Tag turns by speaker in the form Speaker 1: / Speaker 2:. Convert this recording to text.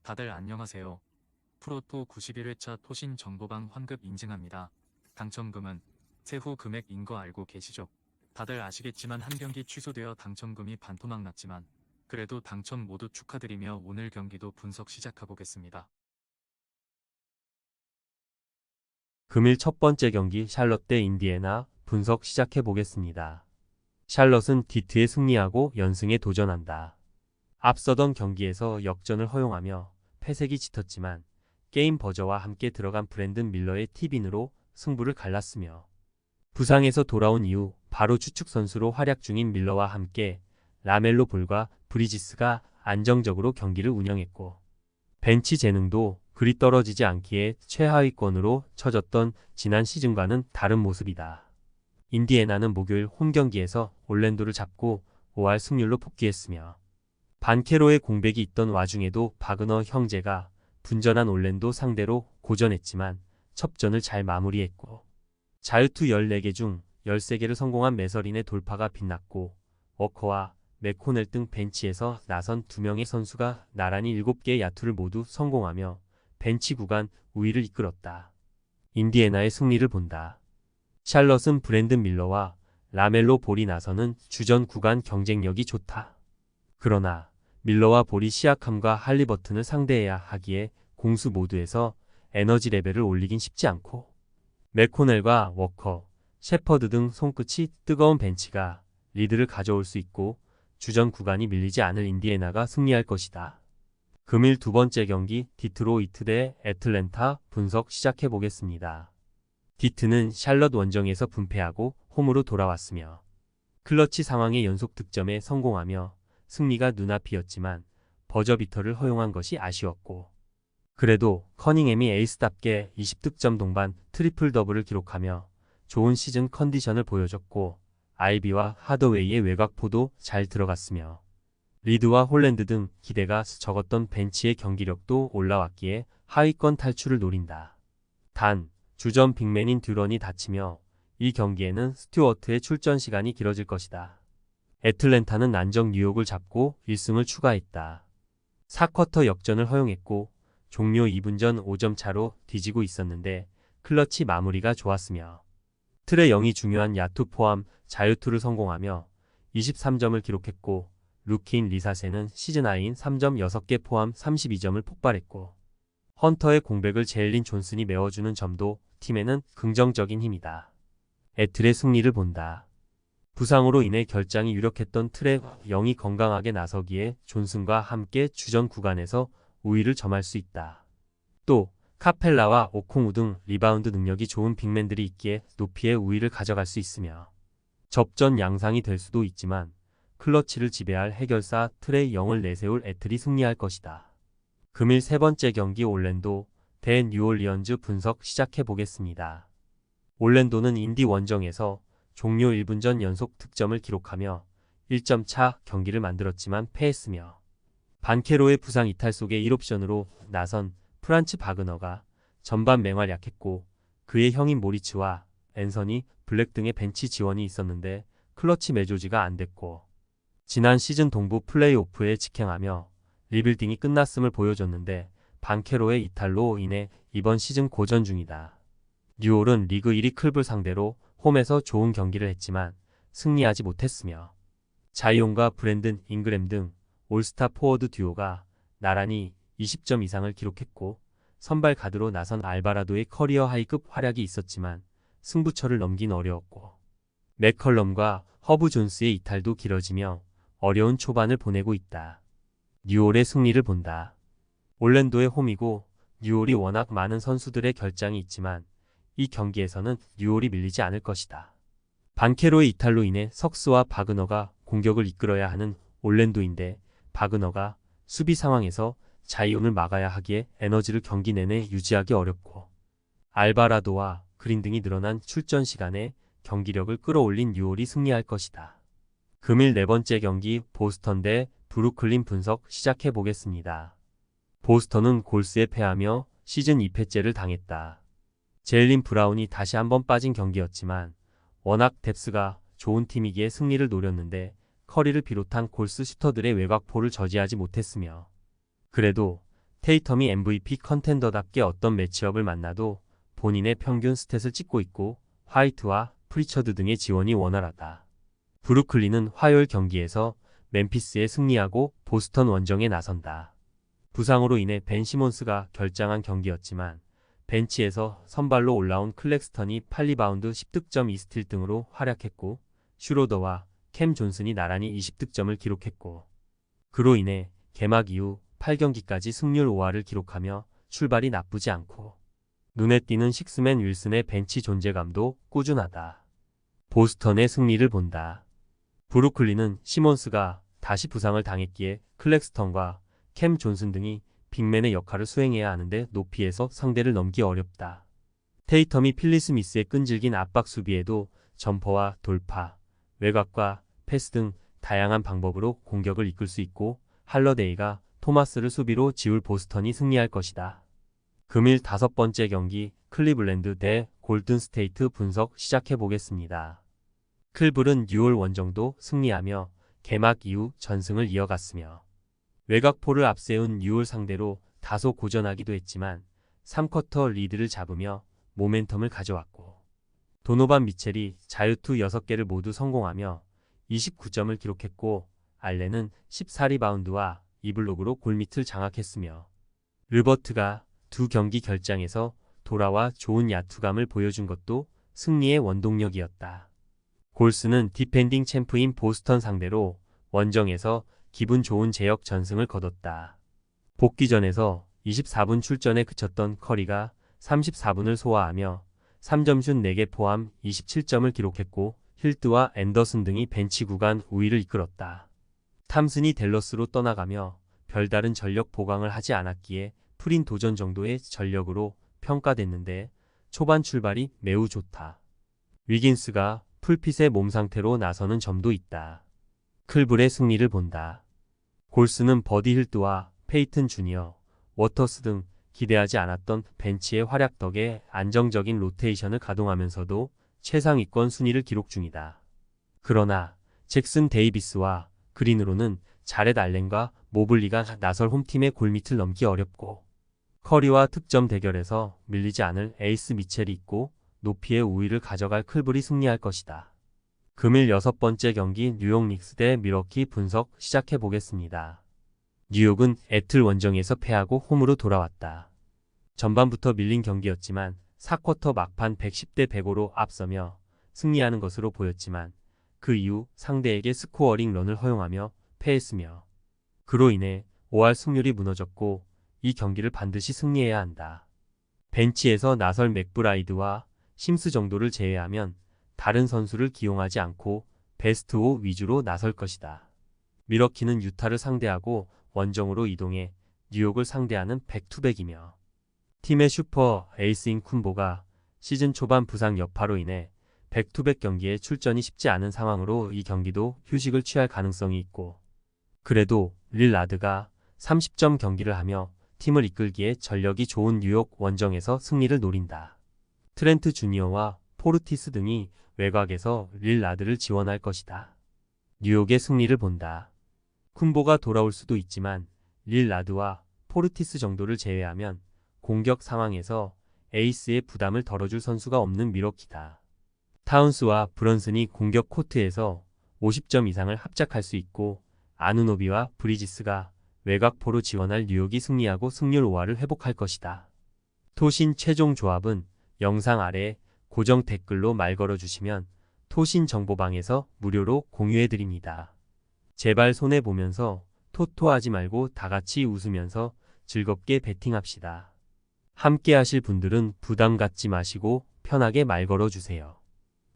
Speaker 1: 다들 안녕하세요. 프로토 91회차 토신 정보방 환급 인증합니다. 당첨금은 세후 금액인 거 알고 계시죠? 다들 아시겠지만 한 경기 취소되어 당첨금이 반토막 났지만 그래도 당첨 모두 축하드리며 오늘 경기도 분석 시작해보겠습니다.
Speaker 2: 금일 첫 번째 경기 샬럿 대 인디애나 분석 시작해 보겠습니다. 샬럿은 디트에 승리하고 연승에 도전한다. 앞서던 경기에서 역전을 허용하며 패색이 짙었지만 게임 버저와 함께 들어간 브랜든 밀러의 팁인으로 승부를 갈랐으며 부상에서 돌아온 이후 바로 주축 선수로 활약 중인 밀러와 함께 라멜로 볼과 브리지스가 안정적으로 경기를 운영했고 벤치 재능도 그리 떨어지지 않기에 최하위권으로 쳐졌던 지난 시즌과는 다른 모습이다. 인디애나는 목요일 홈 경기에서 올랜도를 잡고 5할 승률로 복귀했으며 반케로의 공백이 있던 와중에도 바그너 형제가 분전한 올랜도 상대로 고전했지만 첩전을 잘 마무리했고 자유투 14개 중 13개를 성공한 매서린의 돌파가 빛났고 워커와 맥코넬 등 벤치에서 나선 2명의 선수가 나란히 7개의 야투를 모두 성공하며 벤치 구간 우위를 이끌었다. 인디애나의 승리를 본다. 샬럿은 브랜든 밀러와 라멜로 볼이 나서는 주전 구간 경쟁력이 좋다. 그러나 밀러와 볼이 시약함과 할리버튼을 상대해야 하기에 공수 모두에서 에너지 레벨을 올리긴 쉽지 않고 맥코넬과 워커, 셰퍼드 등 손끝이 뜨거운 벤치가 리드를 가져올 수 있고 주전 구간이 밀리지 않을 인디애나가 승리할 것이다. 금일 두 번째 경기 디트로이트 대 애틀랜타 분석 시작해 보겠습니다. 디트는 샬럿 원정에서 분패하고 홈으로 돌아왔으며 클러치 상황의 연속 득점에 성공하며 승리가 눈앞이었지만 버저비터를 허용한 것이 아쉬웠고 그래도 커닝햄이 에이스답게 20득점 동반 트리플 더블을 기록하며 좋은 시즌 컨디션을 보여줬고 아이비와 하더웨이의 외곽포도 잘 들어갔으며 리드와 홀랜드 등 기대가 적었던 벤치의 경기력도 올라왔기에 하위권 탈출을 노린다. 단 주전 빅맨인 듀런이 다치며 이 경기에는 스튜어트의 출전 시간이 길어질 것이다. 애틀랜타는 난적 뉴욕을 잡고 1승을 추가했다. 4쿼터 역전을 허용했고 종료 2분 전 5점 차로 뒤지고 있었는데 클러치 마무리가 좋았으며 트레 영이 중요한 야투 포함 자유투를 성공하며 23점을 기록했고 루키인 리사세는 시즌 하이인 3점 6개 포함 32점을 폭발했고 헌터의 공백을 제일린 존슨이 메워주는 점도 팀에는 긍정적인 힘이다. 애틀의 승리를 본다. 부상으로 인해 결장이 유력했던 트레 영이 건강하게 나서기에 존슨과 함께 주전 구간에서 우위를 점할 수 있다. 또 카펠라와 오콩우 등 리바운드 능력이 좋은 빅맨들이 있기에 높이의 우위를 가져갈 수 있으며 접전 양상이 될 수도 있지만 클러치를 지배할 해결사 트레이 영을 내세울 애틀이 승리할 것이다. 금일 세 번째 경기 올랜도 대 뉴올리언즈 분석 시작해 보겠습니다. 올랜도는 인디 원정에서 종료 1분 전 연속 득점을 기록하며 1점 차 경기를 만들었지만 패했으며 반케로의 부상 이탈 속에 1옵션으로 나선 프란츠 바그너가 전반 맹활약했고 그의 형인 모리츠와 앤서니 블랙 등의 벤치 지원이 있었는데 클러치 매조지가 안됐고 지난 시즌 동부 플레이오프에 직행하며 리빌딩이 끝났음을 보여줬는데 반케로의 이탈로 인해 이번 시즌 고전 중이다. 뉴올은 리그 1위 클블 상대로 홈에서 좋은 경기를 했지만 승리하지 못했으며 자이온과 브랜든 잉그램 등 올스타 포워드 듀오가 나란히 20점 이상을 기록했고 선발 가드로 나선 알바라도의 커리어 하이급 활약이 있었지만 승부처를 넘긴 어려웠고 맥컬럼과 허브 존스의 이탈도 길어지며 어려운 초반을 보내고 있다. 뉴올의 승리를 본다. 올랜도의 홈이고 뉴올이 워낙 많은 선수들의 결장이 있지만 이 경기에서는 뉴올이 밀리지 않을 것이다. 반케로의 이탈로 인해 석스와 바그너가 공격을 이끌어야 하는 올랜도인데 바그너가 수비 상황에서 자이온을 막아야 하기에 에너지를 경기 내내 유지하기 어렵고 알바라도와 그린 등이 늘어난 출전 시간에 경기력을 끌어올린 뉴올이 승리할 것이다. 금일 네 번째 경기 보스턴 대 브루클린 분석 시작해 보겠습니다. 보스턴은 골스에 패하며 시즌 2패째를 당했다. 제일린 브라운이 다시 한번 빠진 경기였지만 워낙 뎁스가 좋은 팀이기에 승리를 노렸는데 커리를 비롯한 골스 슈터들의 외곽포를 저지하지 못했으며 그래도 테이텀이 MVP 컨텐더답게 어떤 매치업을 만나도 본인의 평균 스탯을 찍고 있고 화이트와 프리처드 등의 지원이 원활하다. 브루클린은 화요일 경기에서 멤피스에 승리하고 보스턴 원정에 나선다. 부상으로 인해 벤 시몬스가 결장한 경기였지만 벤치에서 선발로 올라온 클렉스턴이 8리바운드 10득점 2스틸 등으로 활약했고 슈로더와 캠 존슨이 나란히 20득점을 기록했고 그로 인해 개막 이후 8경기까지 승률 5할을 기록하며 출발이 나쁘지 않고 눈에 띄는 식스맨 윌슨의 벤치 존재감도 꾸준하다. 보스턴의 승리를 본다. 브루클린은 시몬스가 다시 부상을 당했기에 클렉스턴과 캠 존슨 등이 빅맨의 역할을 수행해야 하는데 높이에서 상대를 넘기 어렵다. 테이텀이 필리 스미스의 끈질긴 압박 수비에도 점퍼와 돌파, 외곽과 패스 등 다양한 방법으로 공격을 이끌 수 있고 할러데이가 토마스를 수비로 지울 보스턴이 승리할 것이다. 금일 5번째 경기 클리블랜드 대 골든스테이트 분석 시작해보겠습니다. 클블은 6월 원정도 승리하며 개막 이후 전승을 이어갔으며 외곽포를 앞세운 6월 상대로 다소 고전하기도 했지만 3쿼터 리드를 잡으며 모멘텀을 가져왔고 도노반 미첼이 자유투 6개를 모두 성공하며 29점을 기록했고 알렌은 14리바운드와 2블록으로 골밑을 장악했으며 르버트가 두 경기 결장에서 돌아와 좋은 야투감을 보여준 것도 승리의 원동력이었다. 골스는 디펜딩 챔프인 보스턴 상대로 원정에서 기분 좋은 제역 전승을 거뒀다. 복귀전에서 24분 출전에 그쳤던 커리가 34분을 소화하며 3점슛 4개 포함 27점을 기록했고 힐트와 앤더슨 등이 벤치 구간 우위를 이끌었다. 탐슨이 댈러스로 떠나가며 별다른 전력 보강을 하지 않았기에 풀인 도전 정도의 전력으로 평가됐는데 초반 출발이 매우 좋다. 위긴스가 풀핏의 몸 상태로 나서는 점도 있다. 클블의 승리를 본다. 골스는 버디 힐트와 페이튼 주니어, 워터스 등 기대하지 않았던 벤치의 활약 덕에 안정적인 로테이션을 가동하면서도 최상위권 순위를 기록 중이다. 그러나 잭슨 데이비스와 그린으로는 자렛 알렌과 모블리가 나설 홈팀의 골밑을 넘기 어렵고 커리와 득점 대결에서 밀리지 않을 에이스 미첼이 있고 높이의 우위를 가져갈 클블이 승리할 것이다. 금일 6번째 경기 뉴욕 닉스 대 밀워키 분석 시작해보겠습니다. 뉴욕은 애틀 원정에서 패하고 홈으로 돌아왔다. 전반부터 밀린 경기였지만 4쿼터 막판 110대 105로 앞서며 승리하는 것으로 보였지만 그 이후 상대에게 스코어링 런을 허용하며 패했으며 그로 인해 5할 승률이 무너졌고 이 경기를 반드시 승리해야 한다. 벤치에서 나설 맥브라이드와 심스 정도를 제외하면 다른 선수를 기용하지 않고 베스트 5 위주로 나설 것이다. 밀워키는 유타를 상대하고 원정으로 이동해 뉴욕을 상대하는 백투백이며 팀의 슈퍼 에이스인 쿤보가 시즌 초반 부상 여파로 인해 백투백 경기에 출전이 쉽지 않은 상황으로 이 경기도 휴식을 취할 가능성이 있고 그래도 릴라드가 30점 경기를 하며 팀을 이끌기에 전력이 좋은 뉴욕 원정에서 승리를 노린다. 트렌트 주니어와 포르티스 등이 외곽에서 릴라드를 지원할 것이다. 뉴욕의 승리를 본다. 쿤보가 돌아올 수도 있지만 릴라드와 포르티스 정도를 제외하면 공격 상황에서 에이스의 부담을 덜어줄 선수가 없는 밀워키다. 타운스와 브런슨이 공격 코트에서 50점 이상을 합작할 수 있고 아누노비와 브리지스가 외곽포로 지원할 뉴욕이 승리하고 승률 5할을 회복할 것이다. 토신 최종 조합은 영상 아래 고정 댓글로 말 걸어주시면 토신 정보방에서 무료로 공유해드립니다. 제발 손해보면서 토토하지 말고 다같이 웃으면서 즐겁게 베팅합시다. 함께 하실 분들은 부담 갖지 마시고 편하게 말 걸어주세요.